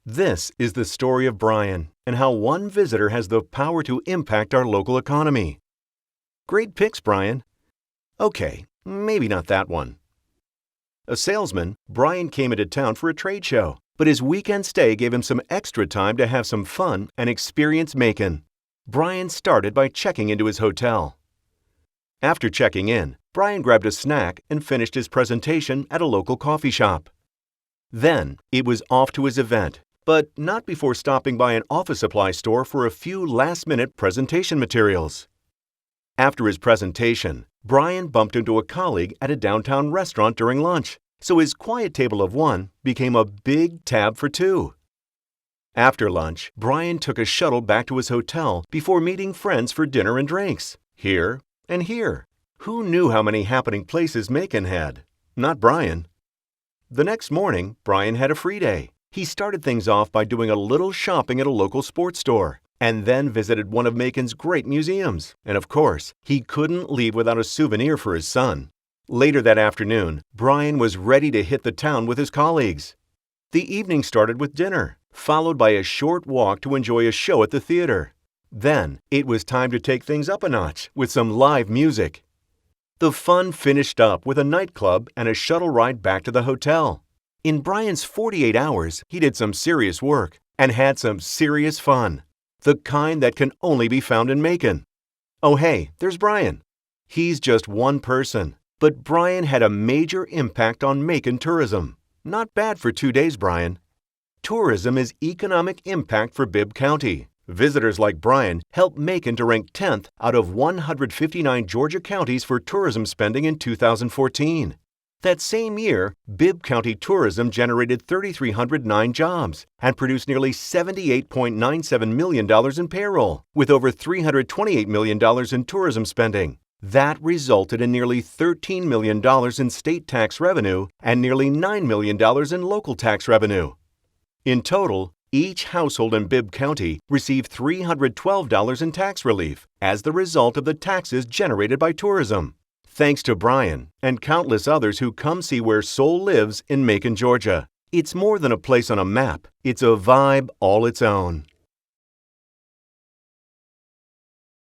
This is the story of Brian and how one visitor has the power to impact our local economy. Great picks, Brian. Okay, maybe not that one. A salesman, Brian came into town for a trade show, but his weekend stay gave him some extra time to have some fun and experience Macon. Brian started by checking into his hotel. After checking in, Brian grabbed a snack and finished his presentation at a local coffee shop. Then, it was off to his event, but not before stopping by an office supply store for a few last-minute presentation materials. After his presentation, Brian bumped into a colleague at a downtown restaurant during lunch, so his quiet table of one became a big tab for two. After lunch, Brian took a shuttle back to his hotel before meeting friends for dinner and drinks, here and here. Who knew how many happening places Macon had? Not Brian. The next morning, Brian had a free day. He started things off by doing a little shopping at a local sports store, and then visited one of Macon's great museums. And of course, he couldn't leave without a souvenir for his son. Later that afternoon, Brian was ready to hit the town with his colleagues. The evening started with dinner, followed by a short walk to enjoy a show at the theater. Then, it was time to take things up a notch with some live music. The fun finished up with a nightclub and a shuttle ride back to the hotel. In Brian's 48 hours, he did some serious work and had some serious fun. The kind that can only be found in Macon. Oh hey, there's Brian. He's just one person, but Brian had a major impact on Macon tourism. Not bad for 2 days, Brian. Tourism is economic impact for Bibb County. Visitors like Brian helped Macon to rank 10th out of 159 Georgia counties for tourism spending in 2014. That same year, Bibb County tourism generated 3,309 jobs and produced nearly $78.97 million in payroll, with over $328 million in tourism spending. That resulted in nearly $13 million in state tax revenue and nearly $9 million in local tax revenue. In total, each household in Bibb County received $312 in tax relief as the result of the taxes generated by tourism. Thanks to Brian and countless others who come see where soul lives in Macon, Georgia. It's more than a place on a map. It's a vibe all its own.